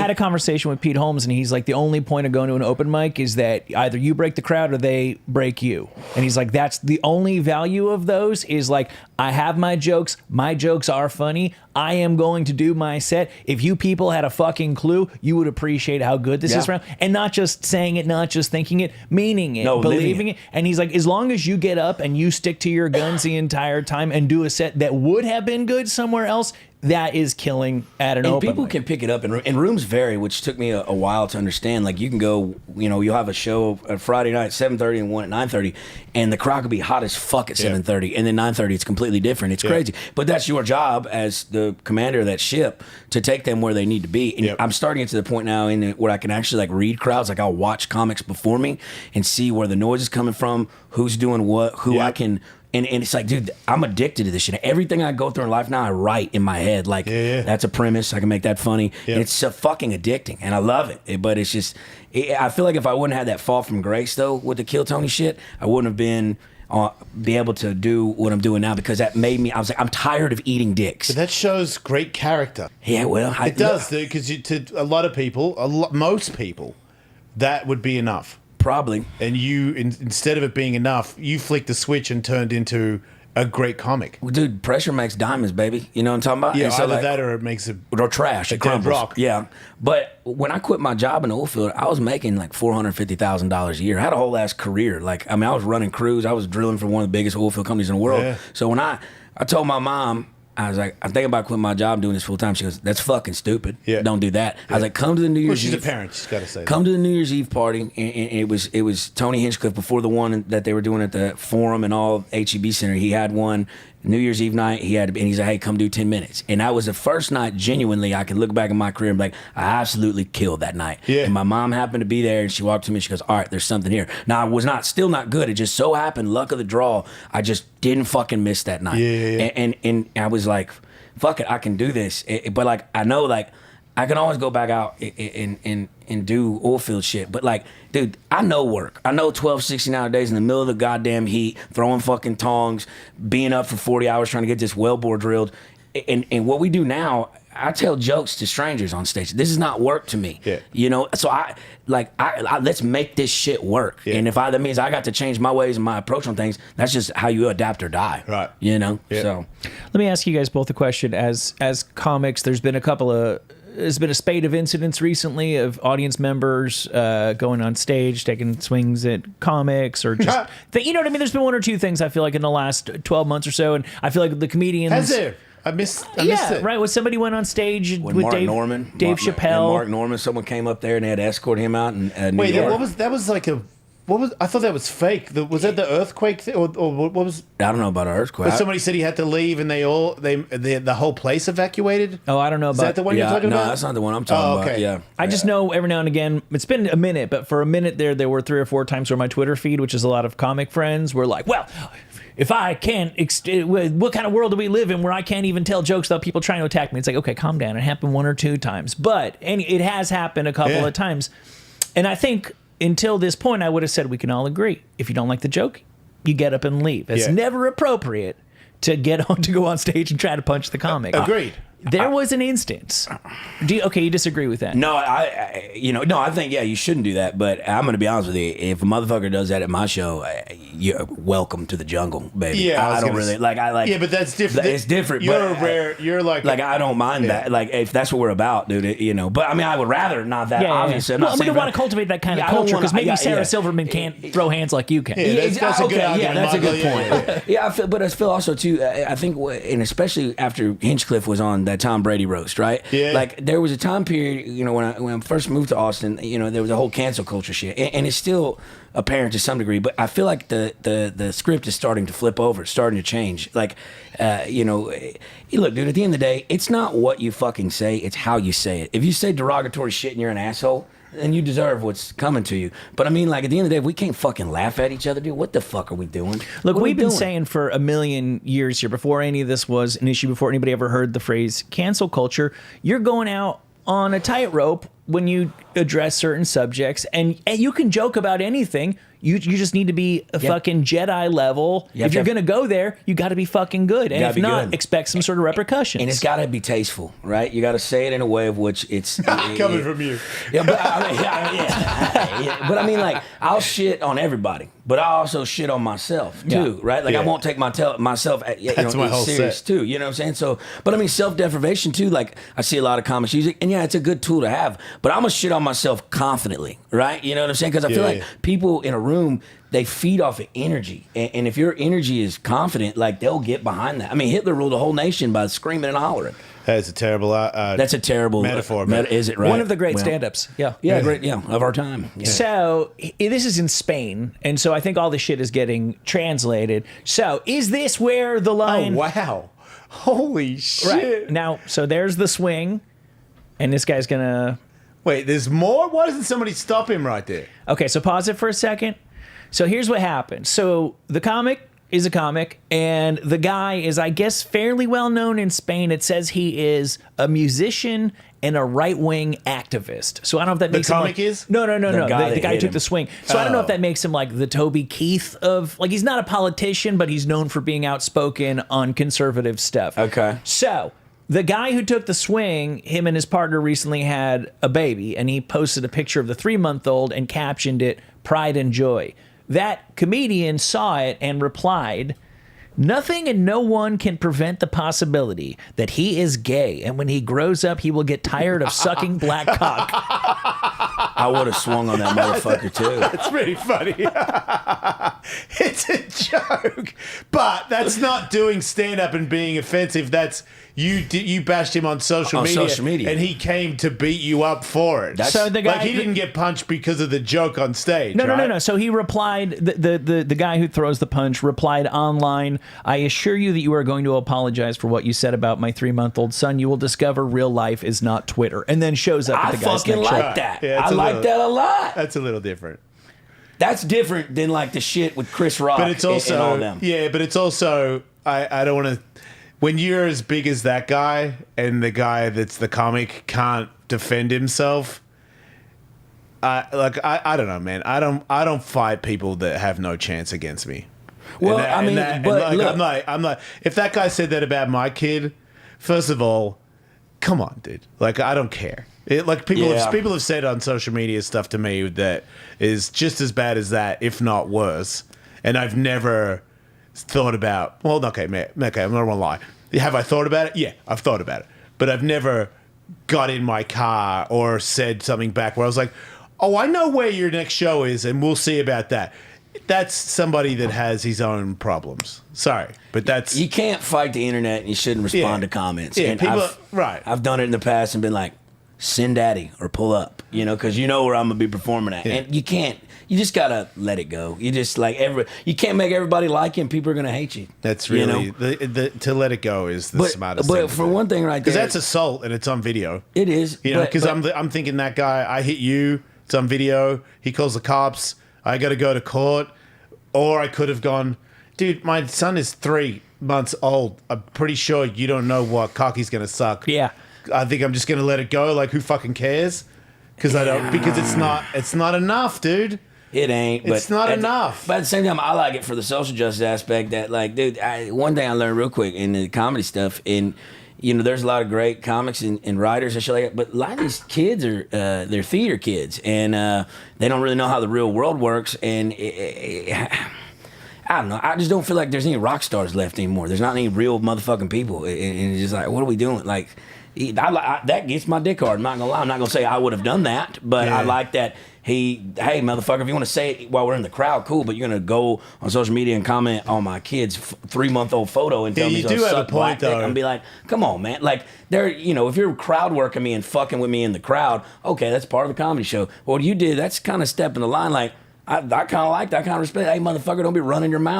had a conversation with Pete Holmes, and he's like, the only point of going to an open mic is that either you break the crowd or they break you. And he's like, that's the only value of those is like, I have my jokes are funny. I am going to do my set. If you people had a fucking clue, you would appreciate how good this is around. And not just saying it, not just thinking it, meaning it, believing it. And he's like, as long as you get up and you stick to your guns the entire time and do a set that would have been good somewhere else, that is killing at an open people mic. can pick it up, and rooms vary, which took me a while to understand. Like, you can go, you'll have a show at Friday night at 7:30 and one at 9:30, and the crowd could be hot as fuck at 7:30, and then 9:30 it's completely different. It's crazy. But that's your job as the commander of that ship to take them where they need to be. And I'm starting to get to the point now where I can actually like read crowds. Like, I'll watch comics before me and see where the noise is coming from, who's doing what, who I can... And it's like, dude, I'm addicted to this shit. Everything I go through in life now, I write in my head. Like, that's a premise. I can make that funny. It's so fucking addicting, and I love it. But it's just, I feel like if I wouldn't have that fall from grace, though, with the Kill Tony shit, I wouldn't have been be able to do what I'm doing now, because that made me, I was like, I'm tired of eating dicks. But that shows great character. Yeah, well. It does, because to a lot of people, most people, that would be enough. Probably. And you, instead of it being enough, you flicked the switch and turned into a great comic. Well, dude, pressure makes diamonds, baby. You know what I'm talking about? Yeah, so either that or it makes it... Or trash. It crumbles. Rock. Yeah. But when I quit my job in the oil field, I was making like $450,000 a year. I had a whole ass career. Like, I mean, I was running crews. I was drilling for one of the biggest oil field companies in the world. Yeah. So when I told my mom, I was like, I'm thinking about quitting my job doing this full time. She goes, that's fucking stupid. Yeah. Don't do that. I was like, come to the New Year's Eve. She's a parent. She's got to say come to the New Year's Eve party. And it was Tony Hinchcliffe before the one that they were doing at the Forum and all HEB Center. He had one New Year's Eve night. And he's like, hey, come do 10 minutes. And that was the first night, genuinely, I could look back in my career and be like, I absolutely killed that night. Yeah. And my mom happened to be there, and she walked to me and she goes, all right, there's something here. Now, I was still not good. It just so happened, luck of the draw, I just didn't fucking miss that night. And I was like, fuck it, I can do this. But like, I know, like, I can always go back out and do oil field shit. But like, dude, I know work. I know 12, 16-hour days in the middle of the goddamn heat, throwing fucking tongs, being up for 40 hours trying to get this wellbore drilled. And what we do now, I tell jokes to strangers on stage. This is not work to me. Yeah. You know, so I let's make this shit work. Yeah. And if that means I got to change my ways and my approach on things, that's just how you adapt or die. Right. You know? Yeah. So let me ask you guys both a question. As comics, there's been a spate of incidents recently of audience members going on stage, taking swings at comics, or just you know what I mean? There's been one or two things I feel like in the last 12 months or so, and I feel like the comedians... Has there? I missed it. Right. When somebody went on stage with Mark Dave Chappelle. Mark Norman, someone came up there and they had to escort him out. And wait, that was like a... What was? I thought that was fake. Was that the earthquake thing, or what was? I don't know about an earthquake. But somebody said he had to leave, and the whole place evacuated. Oh, I don't know about. Is that the one you're talking about? No, that's not the one I'm talking about. Yeah, I just know every now and again. It's been a minute, but for a minute there were 3 or 4 times where my Twitter feed, which is a lot of comic friends, were like, well, if I can't, what kind of world do we live in where I can't even tell jokes without people trying to attack me? It's like, okay, calm down. It happened 1 or 2 times, but it has happened a couple of times, and I think. Until this point, I would have said we can all agree. If you don't like the joke, you get up and leave. It's never appropriate to go on stage and try to punch the comic. Agreed. There was an instance. You disagree with that? No, I think you shouldn't do that. But I'm going to be honest with you. If a motherfucker does that at my show, you're welcome to the jungle, baby. Yeah, I don't really like. Yeah, but that's different. It's different. You're like I don't mind that. Like, if that's what we're about, dude. But I mean, I would rather not that. Obviously, well, we don't want to cultivate that kind of culture because maybe Sarah Silverman can't throw hands like you can. That's a good argument. That's a good point. But I feel also too. I think, and especially after Hinchcliffe was on that Tom Brady roast, right? Yeah. Like, there was a time period, when I first moved to Austin, there was a whole cancel culture shit, and it's still apparent to some degree. But I feel like the script is starting to flip over. It's starting to change. Like, look, dude. At the end of the day, it's not what you fucking say; it's how you say it. If you say derogatory shit and you're an asshole, then you deserve what's coming to you. But I mean, like, at the end of the day, if we can't fucking laugh at each other, dude, what the fuck are we doing? Look, we've been saying for a million years here, before any of this was an issue, before anybody ever heard the phrase cancel culture, you're going out on a tightrope when you address certain subjects, and you can joke about anything. You just need to be a fucking Jedi level. If you're gonna go there, you got to be fucking good, and if not, good. expect some sort of repercussions. And it's got to be tasteful, right? You got to say it in a way of which it's Coming from you. Yeah, but I mean, yeah. But I mean, like, I'll shit on everybody, but I also shit on myself too, right? Like, I won't take myself That's my whole serious set. too. You know what I'm saying? So, but I mean, self-deprivation too. Like, I see a lot of comics use it, and yeah, it's a good tool to have. But I'm gonna shit on myself confidently, right? You know what I'm saying? Because I feel like people in a room, they feed off of energy, and if your energy is confident, like, they'll get behind that. I mean, Hitler ruled a whole nation by screaming and hollering. That's a terrible. That's a terrible metaphor. Is it right? One of the great Well, stand-ups. Yeah. great. Yeah, of our time. Yeah. So this is in Spain, and so I think all this shit is getting translated. So is this where the Oh line? wow! Holy shit! Right now, so there's the swing, and this guy's gonna. Wait, there's more. Why doesn't somebody stop him right there? Okay, so pause it for a second. So here's what happened. So the comic is a comic, and the guy is, I guess, fairly well known in Spain. It says he is a musician and a right-wing activist. So I don't know if that makes him comic like, is? No. guy The guy that who hit took him. the swing. So I don't know if Oh. that makes him like the Toby Keith of, like, he's not a politician, but he's known for being outspoken on conservative stuff. Okay. So the guy who took the swing, him and his partner recently had a baby, and he posted a picture of the 3-month-old and captioned it "Pride and Joy." That comedian saw it and replied, "Nothing and no one can prevent the possibility that he is gay, and when he grows up, he will get tired of sucking black cock." I would have swung on that motherfucker too. That's pretty funny. It's a joke, but that's not doing stand-up and being offensive. That's you bashed him on social On media, social media. and he came to beat you up for it. That's- So the guy, Like, he didn't get punched because of the joke on stage. No. right? So he replied, the guy who throws the punch replied online, "I assure you that you are going to apologize for what you said about my 3-month-old son. You will discover real life is not Twitter." And then shows up I at the guy's fucking next like show. that. Yeah, I it's a like little- that a lot. That's a little different. That's different than like the shit with Chris Rock But it's also and all them. yeah. But it's also I don't want to. When you're as big as that guy and the guy that's the comic can't defend himself, I don't know, man. I don't fight people that have no chance against me. Well, And that- I and mean, that- and but like, look, I'm like, if that guy said that about my kid, first of all, come on, dude. Like, I don't care. Like, people have said on social media stuff to me that is just as bad as that, if not worse. And I've never thought about. Well, okay, man. Okay, I'm not gonna lie. Have I thought about it? Yeah, I've thought about it, but I've never got in my car or said something back where I was like, "Oh, I know where your next show is, and we'll see about that." That's somebody that has his own problems. Sorry, but that's you can't fight the internet and you shouldn't respond Yeah. to comments. Yeah, and people- I've, right. I've done it in the past and been like, send daddy or pull up, you know, because you know where I'm gonna be performing at. Yeah. And you can't. You just gotta let it go. You just like you can't make everybody like you, and people are gonna hate you. That's you really know? the to let it go is the smartest. But thing to for do. one thing, right because there, that's assault and it's on video. it is. You know, but- because but- I'm thinking that guy, I hit you. It's on video. He calls the cops. I got to go to court, or I could have gone, dude. My son is 3 months old. I'm pretty sure you don't know what cock he's gonna suck. Yeah. I think I'm just gonna let it go. Like, who fucking cares? Because I don't. Because it's not enough, dude. It ain't. It's but not at the- enough. But at the same time, I like it for the social justice aspect. That, like, dude, one thing I learned real quick in the comedy stuff, and you know, there's a lot of great comics and writers and shit like that. But a lot of these kids are they're theater kids, and they don't really know how the real world works. And I don't know. I just don't feel like there's any rock stars left anymore. There's not any real motherfucking people, and it's just like, what are we doing? Like, that gets my dick hard. I'm not gonna lie. I'm not gonna say I would have done that, but I Yeah. like that. Hey, motherfucker, if you want to say it while we're in the crowd, cool. But you're gonna go on social media and comment on my kid's 3-month-old photo and tell me you he's do gonna have a suck black point, dick. though. I'm gonna be like, come on, man. Like, you know, if you're crowd working me and fucking with me in the crowd, okay, that's part of the comedy show. But what you did, that's kind of stepping the line. Like, I kind of like that kind of respect. Hey, motherfucker, don't be running your mouth.